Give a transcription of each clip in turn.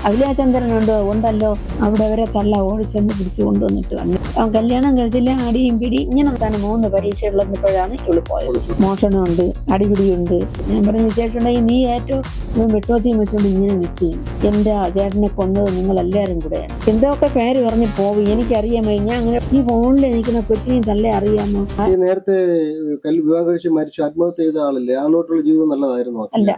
അഖിലാചന്ദ്രനുണ്ടോ ഉണ്ടല്ലോ, അവിടെ വരെ തള്ള ഓടിച്ചെന്ന് പിടിച്ചു കൊണ്ടുവന്നിട്ട് വന്നു. അവൻ കല്യാണം കഴിച്ചില്ല, അടിയും പിടി ഇങ്ങനെ തന്നെ 3 പരീക്ഷയുള്ളപ്പോഴാണ് ഇവള് പോയത്. മോഷണമുണ്ട്, അടിപിടിയുണ്ട്. ഞാൻ പറഞ്ഞു ചേട്ടനുണ്ടെങ്കിൽ നീ ഏറ്റവും വെട്ടോത്തിയും വെച്ചോണ്ട് ഇങ്ങനെ നിൽക്കുകയും എന്റെ ചേട്ടനെ കൊന്നത് നിങ്ങൾ എല്ലാവരും കൂടെയാണ്, എന്തൊക്കെ പേര് പറഞ്ഞ് പോകും. എനിക്കറിയാമോ, ഞാൻ അങ്ങനെ ഈ ഫോണിൽ നിൽക്കുന്ന കൊച്ചിനെയും തള്ളെ അറിയാമോ? നേരത്തെ വിവാഹം കഴിച്ച് മരിച്ചു ആത്മഹത്യ ചെയ്ത ആളല്ലേ, ആളോട്ടുള്ള ജീവിതം നല്ലതായിരുന്നു? അല്ല,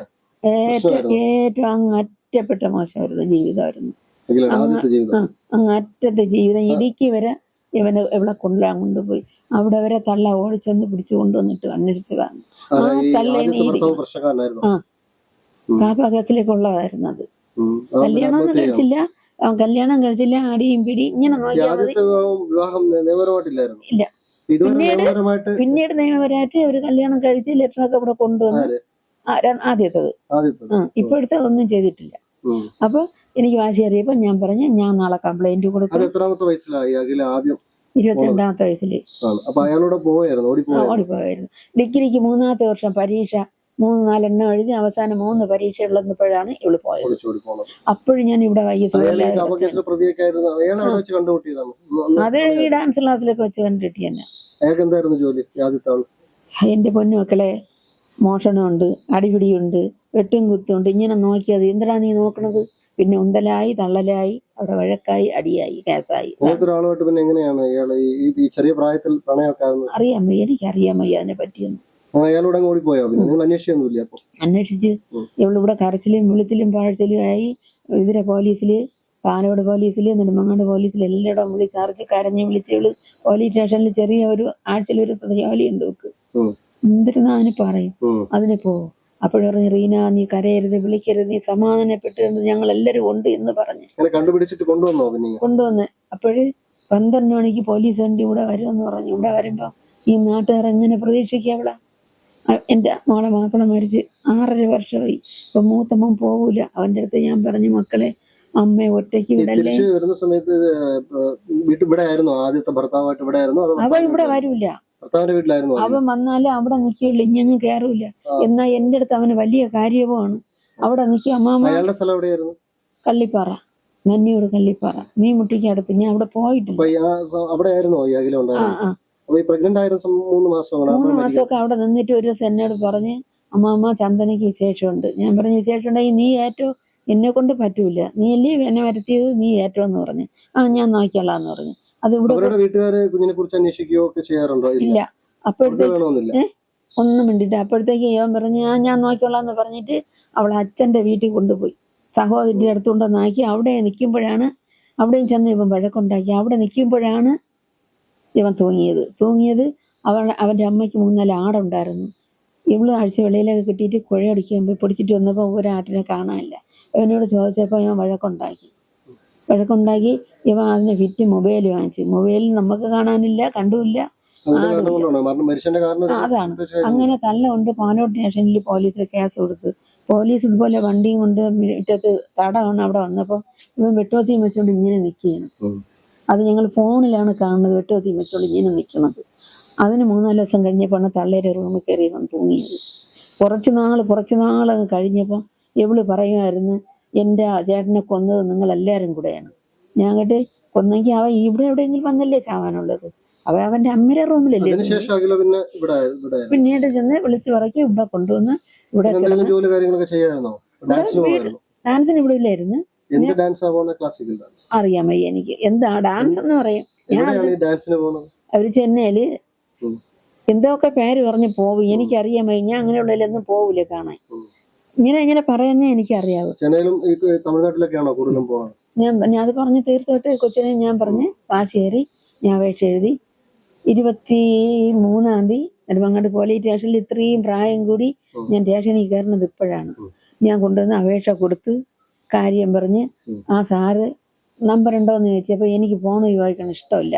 ഏറ്റവും അങ്ങ് അറ്റപ്പെട്ട മോശമായിരുന്നു ജീവിതമായിരുന്നു. അങ്ങ് അറ്റത്തെ ജീവിതം. ഇടുക്കി വരെ ഇവിടെ കൊണ്ടുപോയി, അവിടെ വരെ തള്ള ഓടിച്ചെന്ന് പിടിച്ചു കൊണ്ടുവന്നിട്ട് അന്വേഷിച്ചതാണ്. ആ തള്ളേനെ കാപ്പകത്തിലേക്കുള്ളതായിരുന്നു അത്. കല്യാണമൊന്നും കഴിച്ചില്ല, കല്യാണം കഴിച്ചില്ല, അടിയും പിടി ഇങ്ങനെ നോക്കിയാൽ ഇല്ല. പിന്നീട് നിയമപരമായിട്ട് ഒരു കല്യാണം കഴിച്ച് ലെറ്ററൊക്കെ ഇവിടെ കൊണ്ടുവന്ന് ആദ്യത്തത്. ഇപ്പോഴത്തെ ഒന്നും ചെയ്തിട്ടില്ല. അപ്പൊ എനിക്ക് വാശി അറിയപ്പോ ഞാൻ പറഞ്ഞു ഞാൻ നാളെ കംപ്ലൈന്റ് കൊടുക്കും. 22ാമത്തെ വയസ്സില് ഓടിപ്പോയായിരുന്നു. ഡിഗ്രിക്ക് 3ാമത്തെ വർഷം പരീക്ഷ 3-4 എണ്ണം എഴുതി അവസാനം 3 പരീക്ഷ ഉള്ളപ്പോഴാണ് ഇവള് പോയത്. അപ്പോഴും ഞാൻ ഇവിടെ അത് ഈ ഡാൻസ് ക്ലാസ്സിലൊക്കെ വെച്ച് കണ്ടിട്ട് തന്നെ. എന്റെ പൊന്നു മക്കളെ, മോഷണമുണ്ട്, അടിപിടിയുണ്ട്, വെട്ടും കുത്തുണ്ട്. ഇങ്ങനെ നോക്കിയത് എന്തിനാ നീ നോക്കണത്? പിന്നെ ഉന്തലായി തള്ളലായി, അവിടെ വഴക്കായി, അടിയായി, കേസായി. അറിയാമോ? എനിക്കറിയാമോ അതിനെ പറ്റിയൊന്നും. അന്വേഷിച്ച് ഇവളിവിടെ കരച്ചിലും വിളിച്ചിലും പാഴ്ചലും ആയി. ഇതിരെ പോലീസില്, പാലോട് പോലീസില്, നെടുമങ്ങാട് പോലീസിൽ എല്ലായിടവും വിളിച്ചറിച്ച് കരഞ്ഞ് വിളിച്ചവള് പോലീസ് സ്റ്റേഷനിൽ ചെറിയ ഒരു ആഴ്ചയിലൊരു ജോലിയുണ്ട് വെക്ക്. എന്തിരുന്നാ അതിന് പറയും, അതിന് പോവും. അപ്പോഴും പറഞ്ഞു റീന നീ കരയരുത്, വിളിക്കരുത്, നീ സമാധാനപ്പെട്ട് ഞങ്ങൾ എല്ലാരും ഉണ്ട് എന്ന് പറഞ്ഞ് കൊണ്ടുവന്ന്. അപ്പോഴ് 12 മണിക്ക് പോലീസ് വണ്ടി ഇവിടെ വരുമെന്ന് പറഞ്ഞു. ഇവിടെ വരുമ്പോ ഈ നാട്ടുകാർ എങ്ങനെ പ്രതീക്ഷിക്കാവളാ? എന്റെ മോളെ മാപ്പിള മരിച്ച് 6.5 വർഷമായി. ഇപ്പൊ മൂത്തമ്മൻ പോകൂല. അവന്റെ അടുത്ത് ഞാൻ പറഞ്ഞു മക്കളെ, അമ്മയെ ഒറ്റയ്ക്ക് വിടല്ലേ. അവ ഇവിടെ വരൂല, അവൻ വന്നാലും അവിടെ നിൽക്കുള്ളൂ, ഇഞ്ഞങ്ങ് കയറൂല. എന്നാ എന്റെ അടുത്ത് അവന് വലിയ കാര്യവുമാണ്. അവിടെ നിൽക്കും. അമ്മാമ്മ കള്ളിപ്പാറ, നന്നിയൂർ കള്ളിപ്പാറ, മീൻമുട്ടിക്ക് അടുത്ത്. ഞാൻ അവിടെ പോയിട്ടില്ല. 3 മാസമൊക്കെ അവിടെ നിന്നിട്ട് ഒരു ദിവസം എന്നോട് പറഞ്ഞ് അമ്മാമ്മ ചന്ദനയ്ക്ക് വിശേഷമുണ്ട്. ഞാൻ പറഞ്ഞു വിശേഷം ഉണ്ടെങ്കിൽ നീ ഏറ്റവും, എന്നെ കൊണ്ട് പറ്റൂല, നീ അല്ലേ എന്നെ വരുത്തിയത്, നീ ഏറ്റവും എന്ന് പറഞ്ഞു. ഞാൻ നോക്കിക്കൊള്ളാന്ന് പറഞ്ഞു. അത് ഇവിടെ ഇല്ല. അപ്പോഴത്തേക്ക് ഒന്നും വേണ്ടിട്ട് അപ്പോഴത്തേക്ക് അവൻ പറഞ്ഞു ഞാൻ നോക്കിക്കൊള്ളാന്ന് പറഞ്ഞിട്ട് അവളെ അച്ഛന്റെ വീട്ടിൽ കൊണ്ടുപോയി സഹോദരിയുടെ അടുത്തുകൊണ്ടുവന്നാക്കി. അവിടെ നിൽക്കുമ്പോഴാണ്, അവിടെയും ചെന്ന് ഇവൻ വഴക്കുണ്ടാക്കി. അവിടെ നിൽക്കുമ്പോഴാണ് ഇവൻ തൂങ്ങിയത്. അവന്റെ അമ്മയ്ക്ക് 3-4 ആടുണ്ടായിരുന്നു. ഇവള് ആഴ്ച വെളിയിലൊക്കെ കിട്ടിയിട്ട് കുഴയടിക്കുമ്പോൾ പൊടിച്ചിട്ട് വന്നപ്പോൾ ഒരാട്ടിനെ കാണാനില്ല. ഇവനോട് ചോദിച്ചപ്പോൾ ഇവൻ വഴക്കുണ്ടാക്കി. ഇവൻ അതിന് ഫിറ്റ് മൊബൈൽ വാങ്ങിച്ചു. മൊബൈലിൽ നമുക്ക് കാണാനില്ല, കണ്ടുമില്ല. അതാണ്. അങ്ങനെ തള്ള കൊണ്ട് പാലോട് സ്റ്റേഷനിൽ പോലീസിൽ കേസ് കൊടുത്ത്. പോലീസ് ഇതുപോലെ വണ്ടിയും കൊണ്ട് മുറ്റത്ത് തടമാണ്. അവിടെ വന്നപ്പോ ഇവൻ വെട്ടോത്തിയും വെച്ചോണ്ട് ഇങ്ങനെ നിൽക്കുകയാണ്. അത് ഞങ്ങൾ ഫോണിലാണ് കാണുന്നത്, വെട്ടോത്തിയും വെച്ചോണ്ട് ഇങ്ങനെ നിൽക്കുന്നത്. അതിന് 3-4 ദിവസം കഴിഞ്ഞപ്പോഴാണ് തള്ളേരെ റൂമിൽ കയറി ഇവൻ തൂങ്ങിയത്. കുറച്ച് നാളങ്ങ് കഴിഞ്ഞപ്പോൾ ഇവള് പറയുമായിരുന്നു എന്റെ ചേട്ടനെ കൊന്നത് നിങ്ങൾ എല്ലാവരും കൂടെയാണ്. ഞാൻ കേട്ട് കൊന്നെങ്കിൽ അവൻ ഇവിടെ എവിടെയെങ്കിലും വന്നല്ലേ ചാവാനുള്ളത്. അവന്റെ അമ്മയുടെ റൂമിലല്ലേ. പിന്നീട് ചെന്ന് വിളിച്ചു പറക്കി ഇവിടെ കൊണ്ടുവന്ന് ഇവിടെ ഡാൻസിന് ഇവിടെ ഇല്ലായിരുന്നു. അറിയാൻ വയ്യ എനിക്ക് എന്താ ഡാൻസ് എന്ന് പറയും. അവര് ചെന്നൈയില് എന്തൊക്കെ പേര് പറഞ്ഞ് പോകും. എനിക്കറിയാൻ വയ്യ. ഞാൻ അങ്ങനെയുള്ളതിലൊന്നും പോകൂല കാണാൻ. ഇങ്ങനെ പറയുന്നേ എനിക്കറിയാവൂ. ഞാൻ അത് പറഞ്ഞ് തീർത്തോട്ട് കൊച്ചിനെ ഞാൻ പറഞ്ഞ് കാശേരി ഞാൻ അപേക്ഷ എഴുതി 23-ാം തീയതി നെടുമങ്ങാട് പോലീസ് സ്റ്റേഷനിൽ ഇത്രയും പ്രായം കൂടി ഞാൻ സ്റ്റേഷനിൽ കയറുന്നത് ഇപ്പോഴാണ്. ഞാൻ കൊണ്ടുവന്ന് അപേക്ഷ കൊടുത്ത് കാര്യം പറഞ്ഞ് ആ സാറ് നമ്പർ ഉണ്ടോയെന്ന് ചോദിച്ചപ്പോൾ എനിക്ക് ഫോൺ ഉപയോഗിക്കണം ഇഷ്ടമില്ല,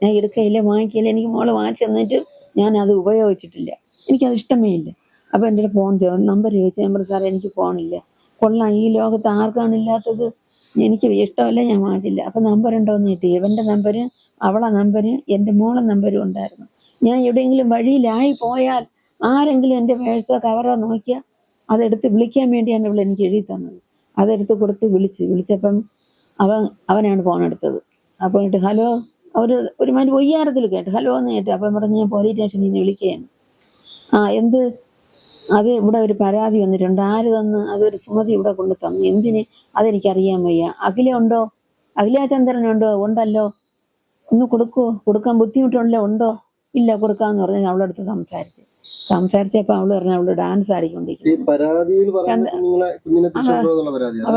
ഞാൻ എടുക്കയില്ല, വാങ്ങിക്കില്ല. എനിക്ക് മോള് വാങ്ങിച്ചു തന്നിട്ട് ഞാൻ അത് ഉപയോഗിച്ചിട്ടില്ല, എനിക്കത് ഇഷ്ടമേ ഇല്ല. അപ്പോൾ എൻ്റെ ഫോൺ നമ്പർ ചോദിച്ചു. ഞാൻ പറഞ്ഞു സാറേ എനിക്ക് ഫോണില്ല. കൊള്ളാം, ഈ ലോകത്ത് ആർക്കാണില്ലാത്തത്, എനിക്ക് ഇഷ്ടമല്ല, ഞാൻ വാങ്ങിച്ചില്ല. അപ്പം നമ്പർ ഉണ്ടോയെന്ന് കിട്ടി. ഇവൻ്റെ നമ്പര്, അവളെ നമ്പര്, എൻ്റെ മോളെ നമ്പരും ഉണ്ടായിരുന്നു. ഞാൻ എവിടെയെങ്കിലും വഴിയിലായി പോയാൽ ആരെങ്കിലും എൻ്റെ പേഴ്സോ കവറോ നോക്കിയാൽ അതെടുത്ത് വിളിക്കാൻ വേണ്ടിയാണ് ഇവൾ എനിക്ക് എഴുതി തന്നത്. അതെടുത്ത് കൊടുത്ത് വിളിച്ചപ്പം അവനാണ് ഫോൺ എടുത്തത്. അപ്പോൾ കേട്ട് ഹലോ, ഒരു മാതിരി ഒയ്യാരത്തിൽ കേട്ട് ഹലോ എന്ന് കേട്ട്. അപ്പം പറഞ്ഞ് ഞാൻ പോലീസ് സ്റ്റേഷനിൽ നിന്ന് വിളിക്കുകയാണ്. എന്ത്? അത് ഇവിടെ ഒരു പരാതി വന്നിട്ടുണ്ട്. ആര് തന്ന്? അതൊരു സുമതി ഇവിടെ കൊണ്ട് തന്നു. എന്തിന്? അതെനിക്കറിയാൻ വയ്യ. അഖില ഉണ്ടോ? അഖിലാചന്ദ്രനുണ്ടോ? ഉണ്ടല്ലോ. ഒന്ന് കൊടുക്കുവോ? കൊടുക്കാൻ ബുദ്ധിമുട്ടുണ്ടല്ലോ? ഉണ്ടോ? ഇല്ല, കൊടുക്കാന്ന് പറഞ്ഞ് അവളുടെ അടുത്ത് സംസാരിച്ചപ്പോ അവള് പറഞ്ഞു അവള് ഡാൻസ് ആടിക്കൊണ്ടിരിക്കുന്നു.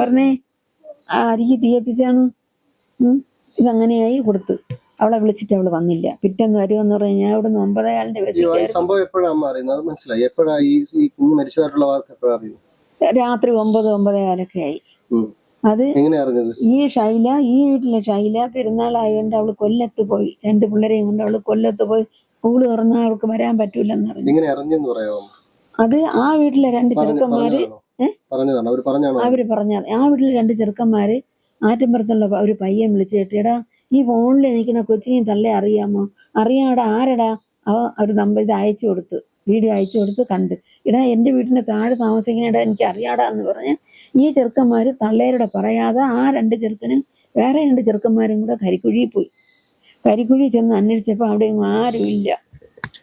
പറഞ്ഞേ അരികെ തീ എത്തിച്ചാണ്. ഇതങ്ങനെയായി കൊടുത്ത്. അവളെ വിളിച്ചിട്ട് അവള് വന്നില്ല. പിറ്റേന്ന് വരുമെന്ന് പറഞ്ഞ് ഞാൻ ഇവിടെ നിന്ന് 9:30 രാത്രി 9:05 ആയി. അത് ഈ വീട്ടിലെ ഷൈല പെരുന്നാളായോണ്ട് അവള് കൊല്ലത്ത് പോയി. 2 പിള്ളേരെയും കൊണ്ട് അവള് കൊല്ലത്ത് പോയി. സ്കൂള് തുറന്നാൽ അവൾക്ക് വരാൻ പറ്റൂലെന്ന് പറഞ്ഞു. അത് ആ വീട്ടിലെ 2 ചെറുക്കന്മാര് അവര് പറഞ്ഞത്. ആ വീട്ടിലെ 2 ചെറുക്കന്മാര് ആറ്റമ്പുറത്തുള്ള ഒരു പയ്യൻ വിളിച്ചു കേട്ടിടാ, ഈ ഫോണിൽ നിൽക്കുന്ന കൊച്ചിനെയും തള്ളേ അറിയാമോ? അറിയാടാ. ആരടാ? ഒരു നമ്പർ ഇത് അയച്ചു കൊടുത്ത്, വീഡിയോ അയച്ചു കൊടുത്ത് കണ്ട്. ഇടാ എന്റെ വീട്ടിന്റെ താഴെ താമസിക്കുന്നടാ, എനിക്ക് അറിയാടാ എന്ന് പറഞ്ഞ് ഈ ചെറുക്കന്മാര് തള്ളേരുടെ പറയാതെ ആ 2 ചെറുക്കനും വേറെ 2 ചെറുക്കന്മാരും കൂടെ കരിക്കുഴിയിൽ പോയി. കരിക്കുഴി ചെന്ന് അന്വേഷിച്ചപ്പോ അവിടെ ആരും ഇല്ല.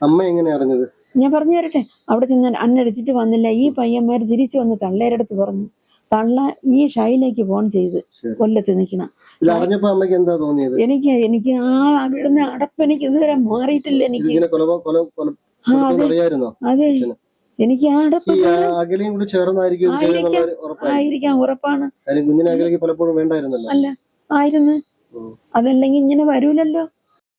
അമ്മ എങ്ങനെ അറിഞ്ഞത്? ഞാൻ പറഞ്ഞു തരട്ടെ. അവിടെ ചെന്ന് അന്വേഷിച്ചിട്ട് വന്നില്ല. ഈ പയ്യന്മാര് തിരിച്ചു വന്ന് തള്ളേരുടെ അടുത്ത് പറഞ്ഞു. തള്ള ഈ ഷൈലേക്ക് ഫോൺ ചെയ്ത് കൊല്ലത്ത് നിൽക്കണം. എനിക്ക് ആ അവിടുന്ന് അടപ്പ് എനിക്ക് ഇതുവരെ മാറിയിട്ടില്ല. എനിക്ക് അതെ, എനിക്ക് ആ അടപ്പ് ആയിരിക്കാം, ഉറപ്പാണ്. അല്ല, ആയിരുന്നു. അതല്ലെങ്കിൽ ഇങ്ങനെ വരൂലല്ലോ.